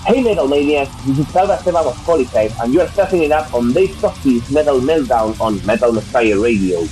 Hey Metal Maniacs, this is Salva Esteban of Holycide, and you are starting it up on Dave Softee's Metal Meltdown on Metal Messiah Radio.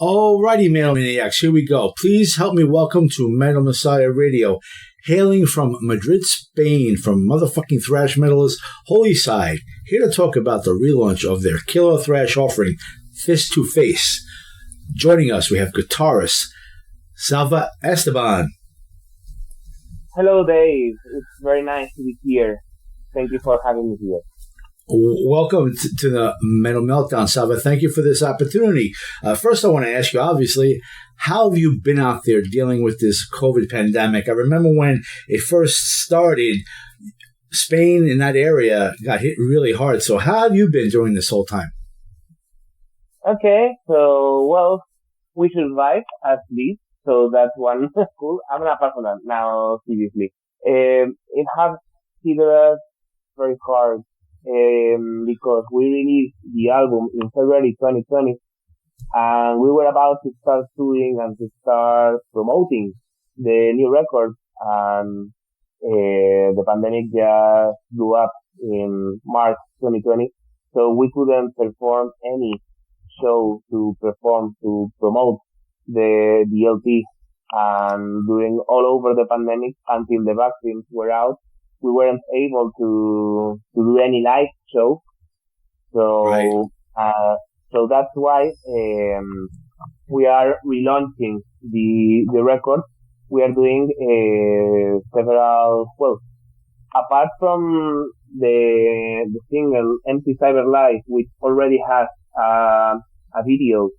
Alrighty, Metal Maniacs, here we go. Please help me welcome to Metal Messiah Radio, hailing from Madrid, Spain, from motherfucking thrash metalist Holycide, here to talk about the relaunch of their killer thrash offering, Fist to Face. Joining us, we have guitarist Salva Esteban. Hello Dave, it's very nice to be here. Thank you for having me here. Welcome to the Metal Meltdown, Salva. Thank you for this opportunity. First, I want to ask you, obviously, how have you been out there dealing with this COVID pandemic? I remember when it first started, Spain in that area got hit really hard. So how have you been during this whole time? Okay, so, well, we survived at least, so that's one cool. I'm not personal now, seriously. It has hit us very hard. Because we released the album in February 2020 and we were about to start touring and to start promoting the new record, and the pandemic just blew up in March 2020, so we couldn't perform any show to promote the LP. And during all over the pandemic, until the vaccines were out, we weren't able to do any live show. So, so that's why we are relaunching the record. We are doing several. Well, apart from the single "Empty Cyber Life," which already has a video,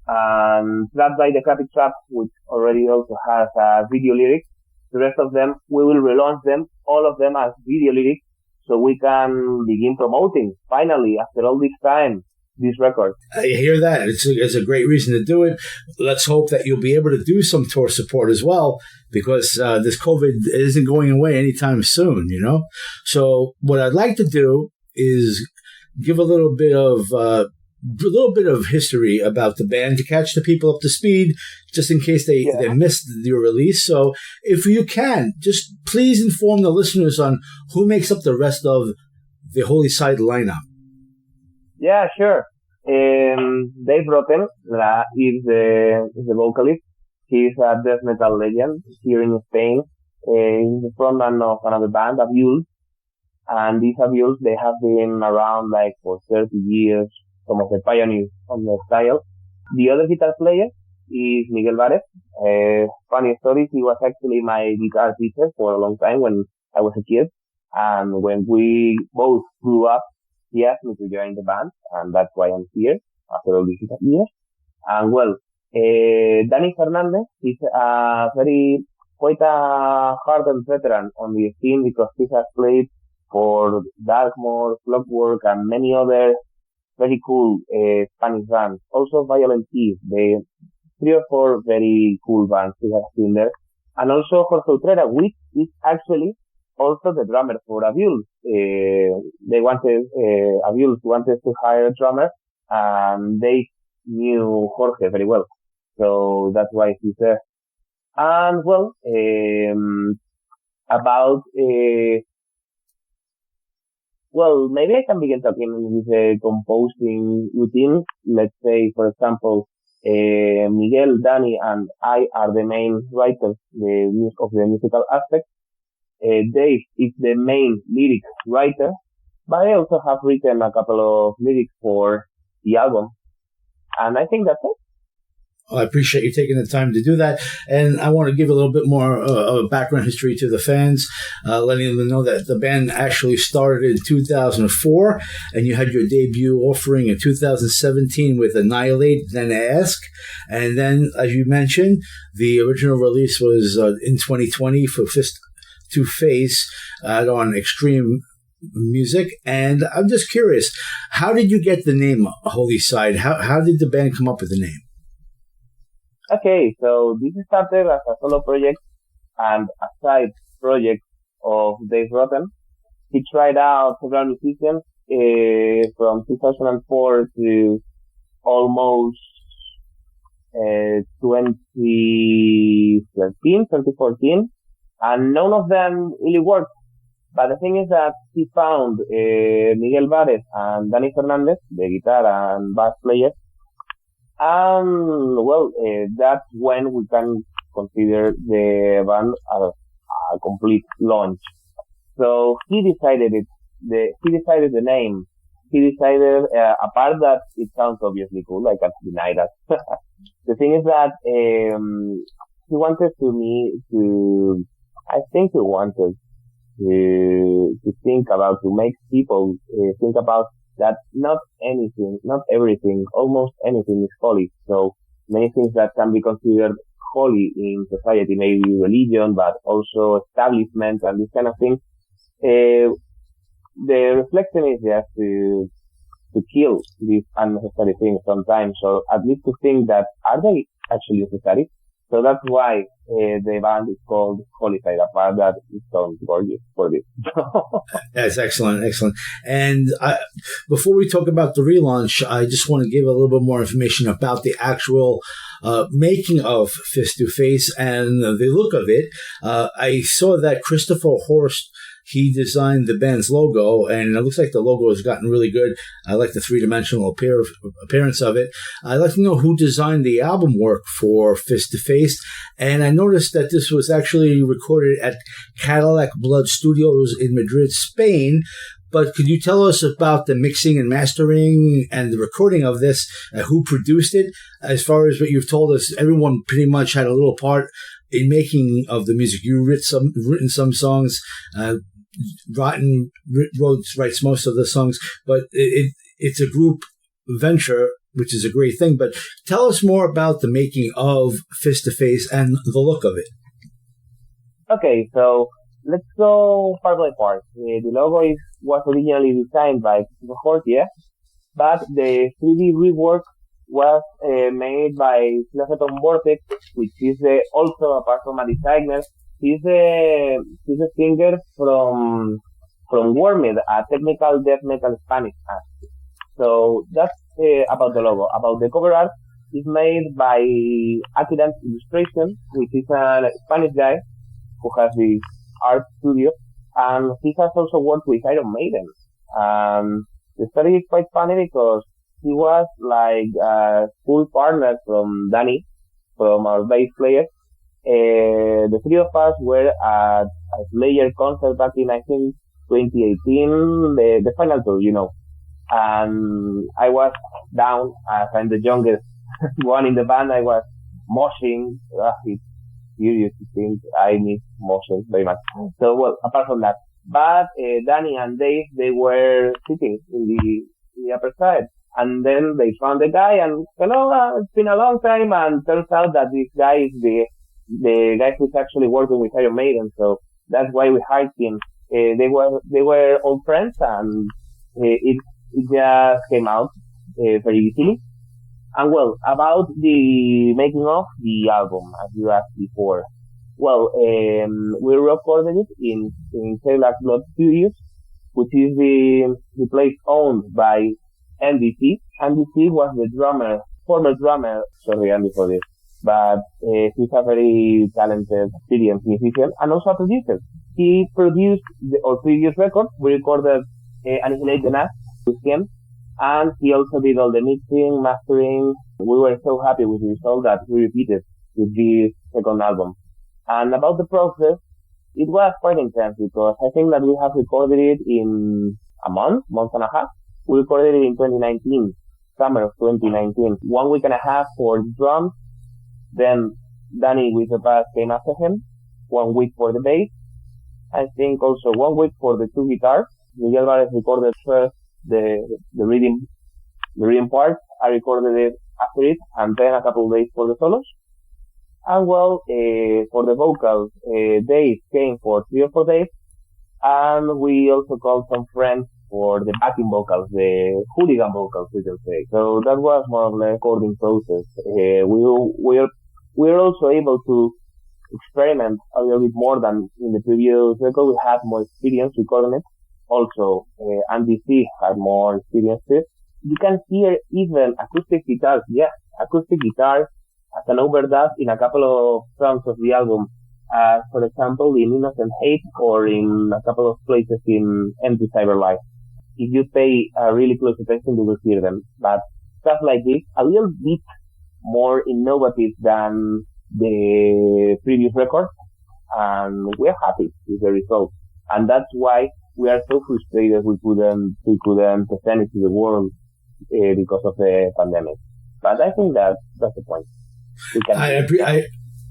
and Trapped by the Crappy Trap, which already also has a video lyric. The rest of them, we will relaunch them, all of them as video lyrics, so we can begin promoting, finally, after all this time, this record. I hear that. It's a great reason to do it. Let's hope that you'll be able to do some tour support as well, because this COVID isn't going away anytime soon, you know? So what I'd like to do is give a little bit of history about the band to catch the people up to speed, just in case they missed your release. So if you can, just please inform the listeners on who makes up the rest of the Holycide lineup. Yeah, sure. Dave Rotten is the vocalist. He's a death metal legend here in Spain. He's the frontman of another band, Abuse. And these Abuse, they have been around like for 30 years. Some of the pioneers on the style. The other guitar player is Miguel Varez. Funny story, he was actually my guitar teacher for a long time when I was a kid. And when we both grew up, he asked me to join the band, and that's why I'm here after all these years. And well, Danny Fernandez is quite a hardened veteran on the scene because he has played for Darkmoor, Clockwork, and many other very cool Spanish bands. Also Violent Eve, 3 or 4 very cool bands we have seen there. And also Jorge Utrera, which is actually also the drummer for Abuse. Abuse wanted to hire a drummer, and they knew Jorge very well. So that's why he's there. And well, well, maybe I can begin talking with the composing routine. Let's say, for example, Miguel, Danny, and I are the main writers of the musical aspect. Dave is the main lyric writer, but I also have written a couple of lyrics for the album. And I think that's it. I appreciate you taking the time to do that. And I want to give a little bit more of background history to the fans, letting them know that the band actually started in 2004, and you had your debut offering in 2017 with Annihilate, then Ask. And then, as you mentioned, the original release was in 2020 for Fist to Face on Extreme Music. And I'm just curious, how did you get the name Holycide? How did the band come up with the name? Okay, so this started as a solo project and a side project of Dave Rotten. He tried out several musicians from 2004 to almost 2014, and none of them really worked. But the thing is that he found Miguel Varez and Danny Fernandez, the guitar and bass players. Well, that's when we can consider the band as a complete launch. So he decided the name. He decided, apart that it sounds obviously cool, I can't deny that. The thing is that, he wanted to make people think about that not everything, almost anything is holy. So many things that can be considered holy in society, maybe religion, but also establishment and this kind of thing. The reflection is just to kill these unnecessary things sometimes, or at least to think that are they actually necessary? So that's why the band is called Holycide, apart that it sounds gorgeous for this. That's excellent. And before we talk about the relaunch, I just want to give a little bit more information about the actual making of Fist to Face and the look of it. I saw that Christopher Horst, he designed the band's logo, and it looks like the logo has gotten really good. I like the three-dimensional appearance of it. I'd like to know who designed the album work for Fist to Face. And I noticed that this was actually recorded at Cadillac Blood Studios in Madrid, Spain. But could you tell us about the mixing and mastering and the recording of this? Who produced it? As far as what you've told us, everyone pretty much had a little part in making of the music. You written some songs. Rotten writes most of the songs, but it's a group venture, which is a great thing. But tell us more about the making of Fist to Face and the look of it. Okay, so let's go part by part. The logo was originally designed by Esteban Of Holycide, but the 3D rework was made by Salva Esteban, which is also, apart from a designer, he's a singer from Wormed, a technical death metal Spanish act. So that's about the logo. About the cover art, is made by Akirant's Illustration, which is a Spanish guy who has this art studio, and he has also worked with Iron Maiden. The story is quite funny because he was like a full partner from Danny, from our bass player. The three of us were at a Slayer concert back in, I think, 2018, the final tour, and I was down as I'm the youngest one in the band. I was moshing. It's curious to think I miss moshing very much. So, well, apart from that, but Danny and Dave, they were sitting in the upper side, and then they found the guy, and it's been a long time, and turns out that this guy is the guy who's actually working with Iron Maiden, so that's why we hired him. They were old friends, and it just came out very easily. And well, about the making of the album, as you asked before. Well, we recorded it in Sailor's Blood Studios, which is the place owned by NBC. NBC was the former drummer, sorry Andy for this, but he's a very talented, experienced musician and also a producer. He produced our previous record. We recorded Annihilate the Nash with him, and he also did all the mixing, mastering. We were so happy with the result that we repeated with this second album. And about the process, it was quite intense because I think that we have recorded it in a month and a half. We recorded it in 2019, summer of 2019. 1 week and a half for the drums. Then Danny with the bass came after him. 1 week for the bass. I think also 1 week for the two guitars. Miguel Varez recorded first the reading part. I recorded it after it, and then a couple of days for the solos. And well, for the vocals, Dave came for 3 or 4 days, and we also called some friends for the backing vocals, the hooligan vocals, we can say. So that was more or less recording process. We're also able to experiment a little bit more than in the previous record. We had more experience recording it. Also, Andy C had more experience too. You can hear even acoustic guitars, acoustic guitars as an overdub in a couple of songs of the album. For example, in Innocent Hate or in a couple of places in Empty Cyber Life. If you pay really close attention, you will hear them. But stuff like this, a little bit more innovative than the previous record, and we're happy with the result. And that's why we are so frustrated we couldn't present it to the world because of the pandemic. But I think that's the point.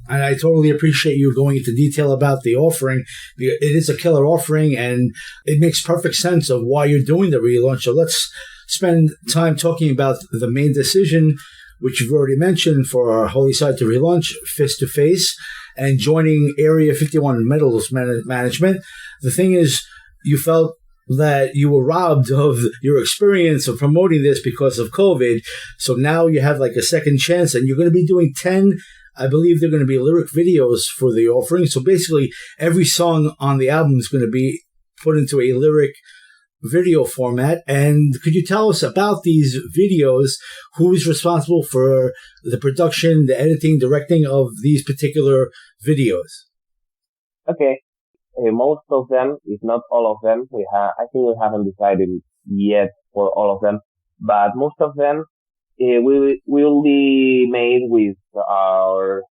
I totally appreciate you going into detail about the offering. It is a killer offering, and it makes perfect sense of why you're doing the relaunch. So let's spend time talking about the main decision, which you've already mentioned, for our Holycide to relaunch Fist to Face and joining Area 51 Metals Management. The thing is, you felt that you were robbed of your experience of promoting this because of COVID. So now you have like a second chance, and you're going to be doing 10, I believe they're going to be lyric videos for the offering. So basically every song on the album is going to be put into a lyric video format. And could you tell us about these videos? Who is responsible for the production, the editing, directing of these particular videos? Okay. Most of them, if not all of them, I think we haven't decided yet for all of them, but most of them will be made with our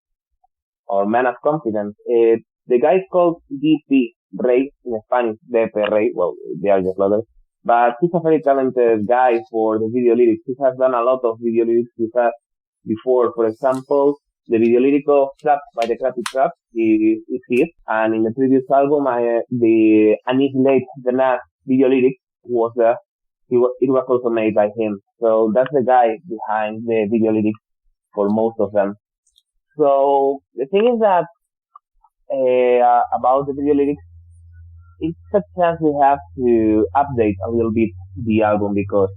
man of confidence. The guy is called DP Rey, in Spanish, DP Rey. Well, they are just letters. But he's a very talented guy for the video lyrics. He has done a lot of video lyrics with us before. For example, the video lyric of Trap by the Crappy Trap is his. And in the previous album, the Annihilate the Na video lyric was it was also made by him. So that's the guy behind the video lyrics for most of them. So the thing is that about the video lyrics, it's a chance we have to update a little bit the album because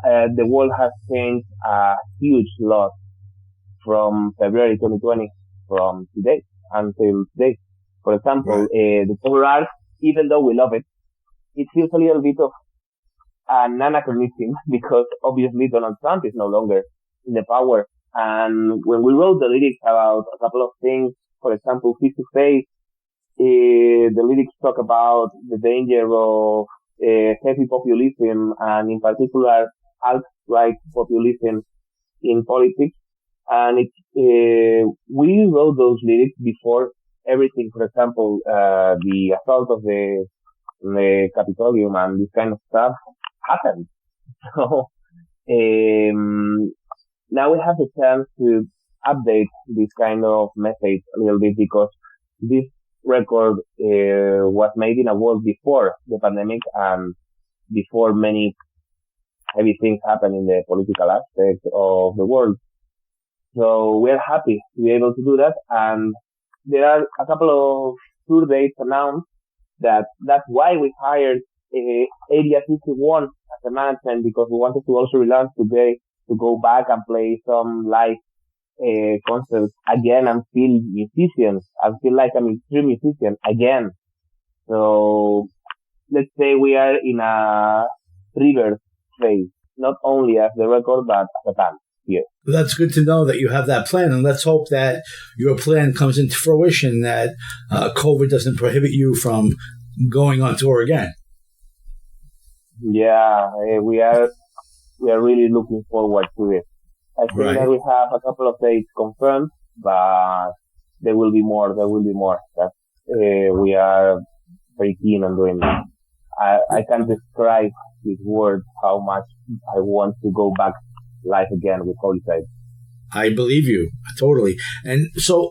the world has changed a huge lot from February 2020 from today until today. For example, the cover art, even though we love it, it feels a little bit of an anachronism because obviously Donald Trump is no longer in the power. And when we wrote the lyrics about a couple of things, for example, Face to Face, the lyrics talk about the danger of heavy populism and in particular alt-right populism in politics. And we wrote those lyrics before everything, for example, the assault of the Capitolium and this kind of stuff happened. So, now we have the chance to update this kind of message a little bit because this record was made in a world before the pandemic and before many heavy things happened in the political aspect of the world. So we're happy to be able to do that. And there are a couple of tour dates announced that's why we hired Area 51 as a management because we wanted to also relaunch today to go back and play some live concerts again and feel musicians. I feel like I'm an extreme musician again. So let's say we are in a rebirth phase, not only as the record but as a band here. Well, that's good to know that you have that plan, and let's hope that your plan comes into fruition, that COVID doesn't prohibit you from going on tour again. Yeah, we are really looking forward to it. I think that we have a couple of dates confirmed, but there will be more. That we are very keen on doing that. I can't describe with words how much I want to go back live again with Holycide. I believe you, totally. And so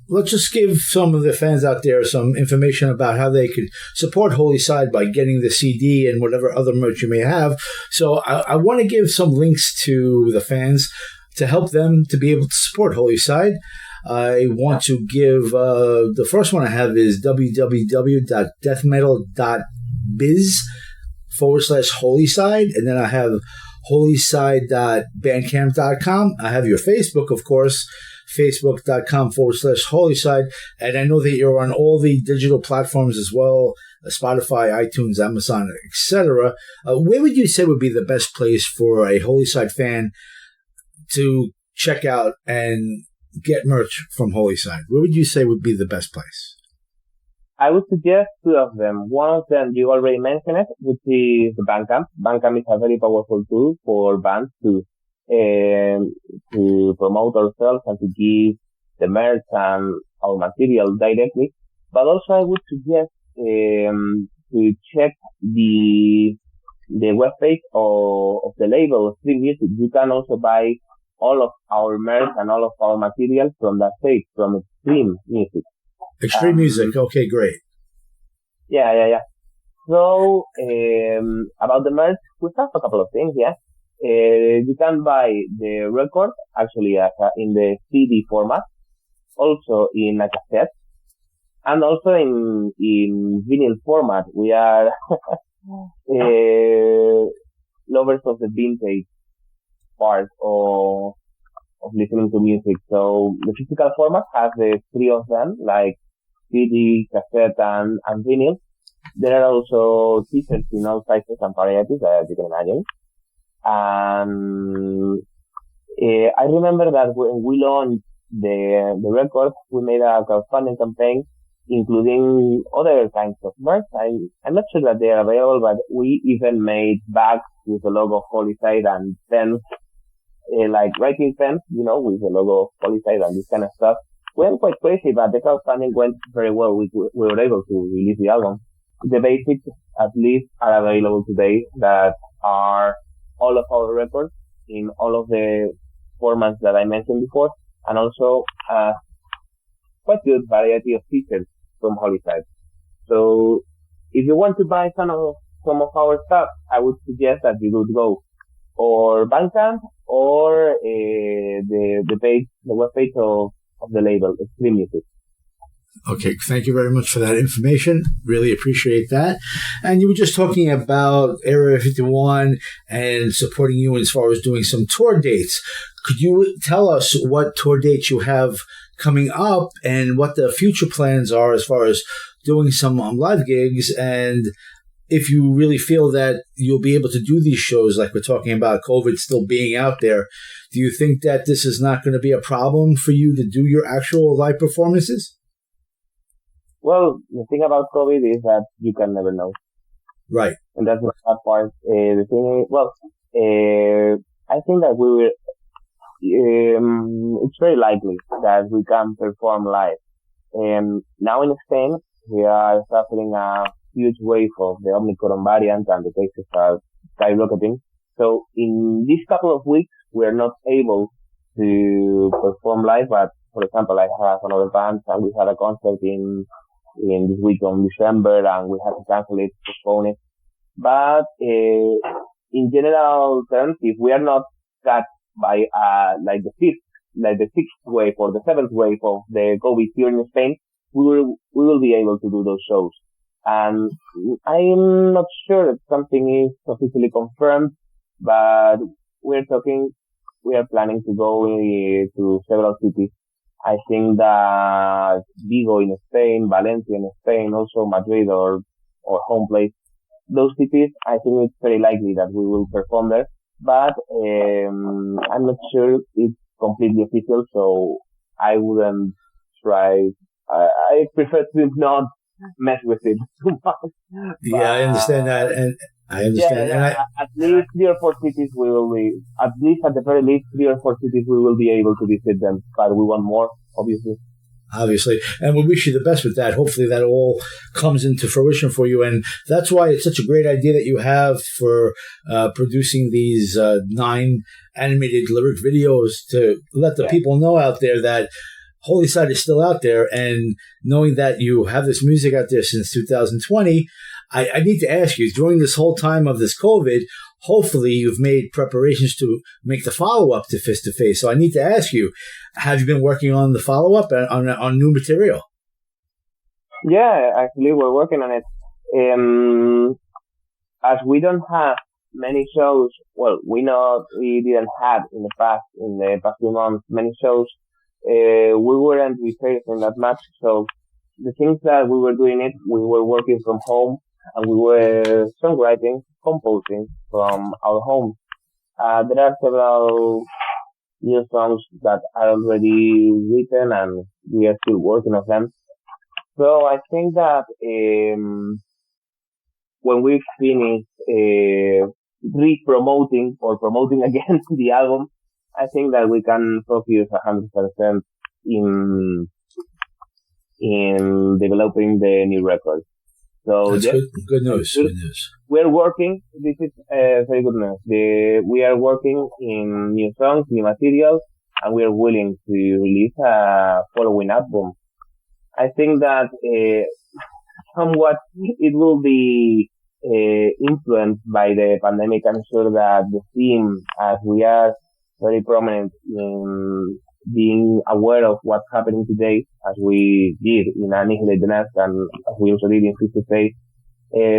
let's just give some of the fans out there some information about how they could support Holycide by getting the CD and whatever other merch you may have. So I want to give some links to the fans to help them to be able to support Holycide. I want to give, the first one I have is www.deathmetal.biz/Holycide. And then I have Holycide.bandcamp.com. I have your Facebook, of course, facebook.com/Holycide. And I know that you're on all the digital platforms as well, Spotify, iTunes, Amazon, etc. Where would you say would be the best place for a Holycide fan to check out and get merch from Holycide? Where would you say would be the best place? I would suggest two of them. One of them you already mentioned it, which is the Bandcamp. Bandcamp is a very powerful tool for bands to promote ourselves and to give the merch and our material directly. But also I would suggest to check the webpage of the label Stream Music. You can also buy all of our merch and all of our material from that page, from Extreme Music. Extreme Music, okay, great. Yeah. So, about the merch, we have a couple of things, yeah. You can buy the record, actually, in the CD format, also in a cassette, and also in vinyl format. We are lovers of the vintage part of listening to music. So the physical format has the three of them, like CD, cassette, and vinyl. There are also t-shirts in all sizes and varieties, as you can imagine. And I remember that when we launched the record, we made a crowdfunding campaign, including other kinds of merch. I'm not sure that they are available, but we even made bags with the logo of Holycide and pens, like writing pens, with the logo of Holycide and this kind of stuff. Went quite crazy, but the crowdfunding went very well. We were able to release the album. the basics at least are available today that are all of our records in all of the formats that I mentioned before, and also quite good variety of features from Holycide. So if you want to buy some of our stuff, I would suggest that you would go or Bandcamp or the webpage of the label, Extreme Music. Okay, thank you very much for that information. Really appreciate that. And you were just talking about Area 51 and supporting you as far as doing some tour dates. Could you tell us what tour dates you have coming up and what the future plans are as far as doing some live gigs, and if you really feel that you'll be able to do these shows like we're talking about COVID still being out there, do you think that this is not going to be a problem for you to do your actual live performances? Well, the thing about COVID is that you can never know. Right. And that's the hard part. The thing is, well, I think that we will, it's very likely that we can perform live. Now in Spain, we are suffering a huge wave of the Omicron variant and the cases are skyrocketing. So in these couple of weeks, we are not able to perform live, but for example, I have another band and we had a concert in this week on December and we had to cancel it, postpone it. But, in general terms, if we are not cut by, like the sixth wave or the seventh wave of the COVID here in Spain, we will be able to do those shows. And I'm not sure if something is officially confirmed, but we are planning to go to several cities. I think that Vigo in Spain, Valencia in Spain, also Madrid or home place, those cities, I think it's very likely that we will perform there. But I'm not sure it's completely official, so I wouldn't try. I prefer to not mess with it too much. Yeah, I understand that, and I understand. Yeah, and at least 3 or 4 cities we will be, at the very least 3 or 4 cities we will be able to visit them, but we want more, obviously. Obviously, and we wish you the best with that. Hopefully that all comes into fruition for you, and that's why it's such a great idea that you have for producing these 9 animated lyric videos to let the people know out there that Holycide is still out there, and knowing that you have this music out there since 2020, I need to ask you, during this whole time of this COVID, hopefully you've made preparations to make the follow-up to Fist to Face. So I need to ask you, have you been working on the follow-up on new material? Yeah, actually we're working on it. As we don't have many shows, well, we didn't have in the past few months, many shows. We weren't researching that much, so the things that we were doing we were working from home, and we were songwriting, composing from our home. There are several new songs that are already written, and we are still working on them. So I think that when we finish re-promoting or promoting again the album, I think that we can focus 100% in developing the new record. So that's good news. We're working. This is very good news. We are working in new songs, new materials, and we are willing to release a following album. I think that somewhat it will be influenced by the pandemic. I'm sure that the theme, as we are very prominent in being aware of what's happening today, as we did in Annihilate the Nest and as we also did in Fist to Face,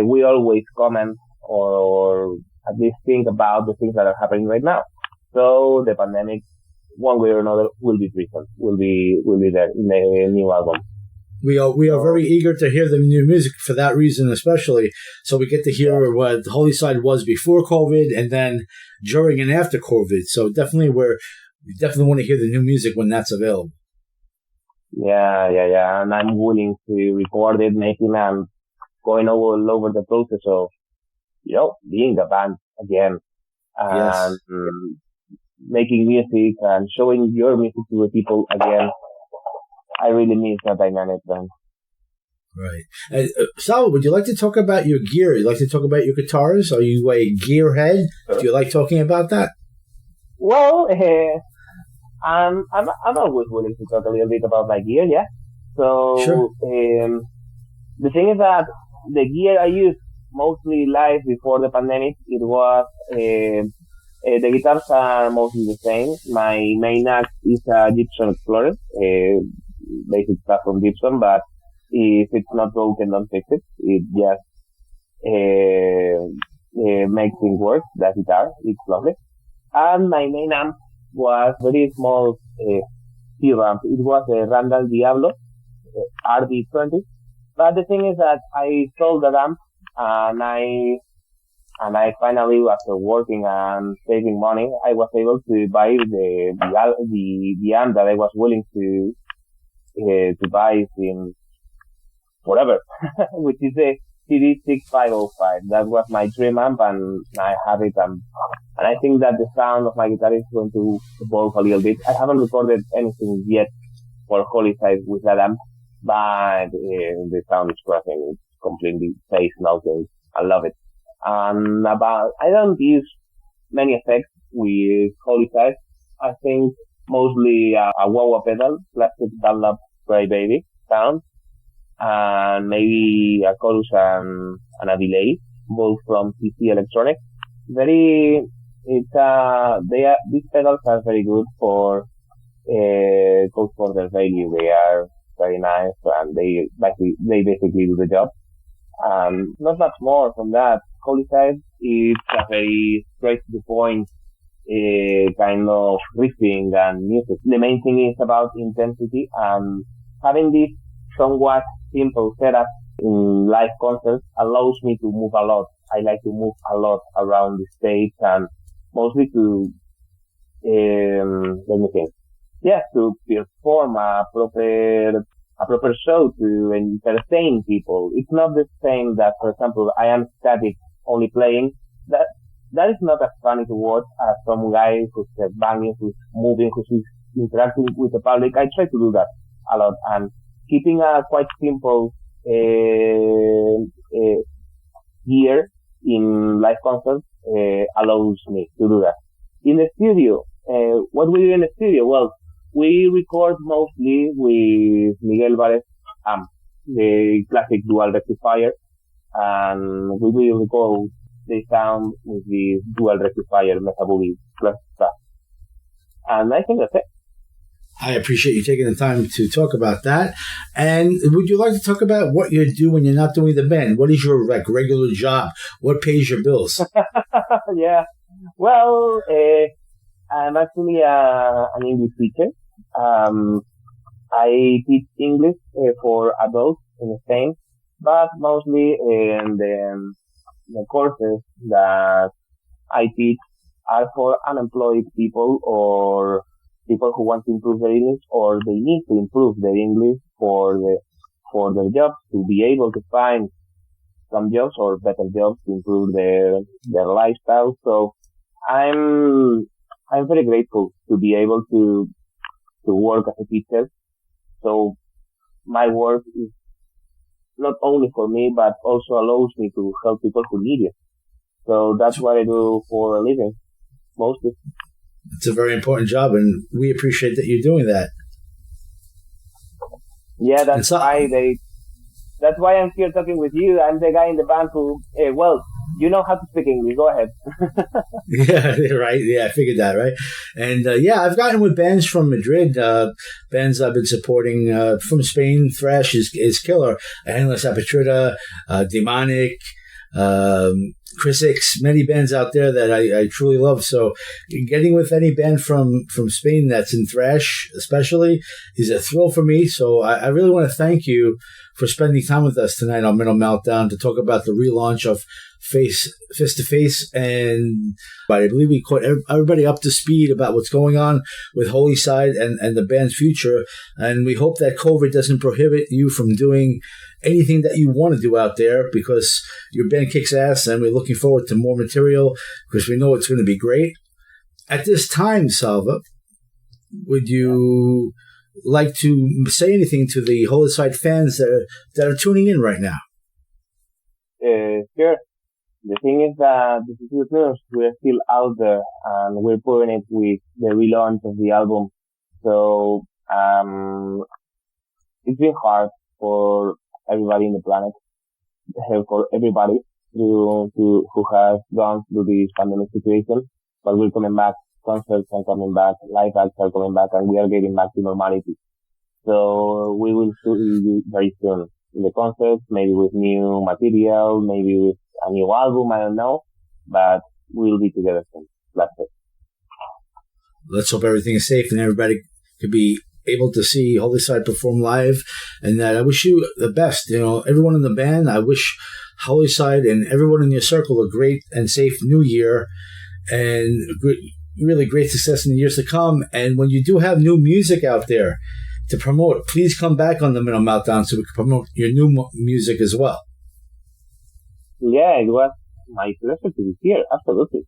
we always comment or at least think about the things that are happening right now. So the pandemic, one way or another, will be present, will be there in the new album. We are very eager to hear the new music for that reason, especially. So we get to hear what Holycide was before COVID and then during and after COVID. So definitely we definitely want to hear the new music when that's available. Yeah. And I'm willing to record it, making and going all over the process of, being the band again and making music and showing your music to the people again. I really miss that dynamic then. Right. Salva, would you like to talk about your gear? You like to talk about your guitars? Are you a gearhead? Sure. Do you like talking about that? Well, I'm always willing to talk a little bit about my gear, yeah. So, Sure. The thing is that the gear I used mostly live before the pandemic, it was, the guitars are mostly the same. My main axe is a Gibson Explorer, basic stuff from Gibson, but if it's not broken, don't fix it. It just, makes things work. That guitar, it's lovely. And my main amp was very small, C-ramp. It was a Randall Diablo, RD20. But the thing is that I sold the amp, and I finally, after working and saving money, I was able to buy the amp that I was willing to buy in forever, which is the CD6505. That was my dream amp, and I have it, and I think that the sound of my guitar is going to evolve a little bit. I haven't recorded anything yet for Holycide with that amp, but the sound is cracking. It's completely face melting. I love it. And I don't use many effects with Holycide. I think mostly a wah-wah pedal, plastic Dunlop Grey Baby sound, and maybe a chorus and a delay, both from CC Electronics. These pedals are very good for their value. They are very nice, and they basically do the job. Not much more from that. Holycide is a very straight to the point, kind of riffing and music. The main thing is about intensity, and having this somewhat simple setup in live concerts allows me to move a lot. I like to move a lot around the stage, and mostly to, let me think. Yeah, to perform a proper show, to entertain people. It's not the same that, for example, I am static, only playing. That is not as funny to watch as some guy who's banging, who's moving, who's interacting with the public. I try to do that a lot, and keeping a quite simple gear in live concerts allows me to do that. In the studio, what we do in the studio? Well, we record mostly with Miguel Vares amp, the classic dual rectifier, and we will record the sound with the dual rectifier Mesa Boogie plus stuff. And I think that's it. I appreciate you taking the time to talk about that. And would you like to talk about what you do when you're not doing the band? What is your regular job? What pays your bills? Yeah. Well, I'm actually an English teacher. I teach English for adults in Spain, but mostly in the courses that I teach are for unemployed people or people who want to improve their English, or they need to improve their English for their jobs, to be able to find some jobs or better jobs to improve their lifestyle. So I'm very grateful to be able to work as a teacher. So my work is not only for me, but also allows me to help people who need it. So that's what I do for a living, mostly. It's a very important job, and we appreciate that you're doing that. Yeah, that's why I'm here talking with you. I'm the guy in the band who, you know how to speak English. Go ahead. Yeah, right. Yeah, I figured that, right? And I've gotten with bands from Madrid, bands I've been supporting from Spain. Thrash is killer. Endless Apertura, Demonic, Crisix, many bands out there that I truly love. So getting with any band from Spain that's in thrash especially is a thrill for me. So I really want to thank you for spending time with us tonight on Mental Meltdown to talk about the relaunch of Fist to Face, and I believe we caught everybody up to speed about what's going on with Holycide and the band's future, and we hope that COVID doesn't prohibit you from doing anything that you want to do out there, because your band kicks ass, and we're looking forward to more material because we know it's going to be great. At this time, Salva, would you like to say anything to the Holycide fans that are tuning in right now? Sure. The thing is that this is good news. We're still out there, and we're putting it with the relaunch of the album. So, it's been hard for everybody in the planet, for everybody who has gone through this pandemic situation. But we're coming back. Concerts are coming back. Live acts are coming back, and we are getting back to normality. So we will see you very soon in the concerts, maybe with new material, maybe with a new album, I don't know, but we'll be together soon. That's it. Let's hope everything is safe and everybody could be able to see Holycide perform live. And that I wish you the best. You know, everyone in the band, I wish Holycide and everyone in your circle a great and safe new year and really great success in the years to come. And when you do have new music out there to promote, please come back on the Meltdown so we can promote your new music as well. Yeah, it was my pleasure to be here. Absolutely.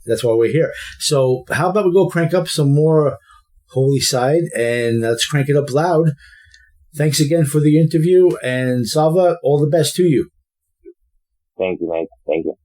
That's why we're here. So how about we go crank up some more Holycide and let's crank it up loud. Thanks again for the interview. And Salva, all the best to you. Thank you, mate. Thank you.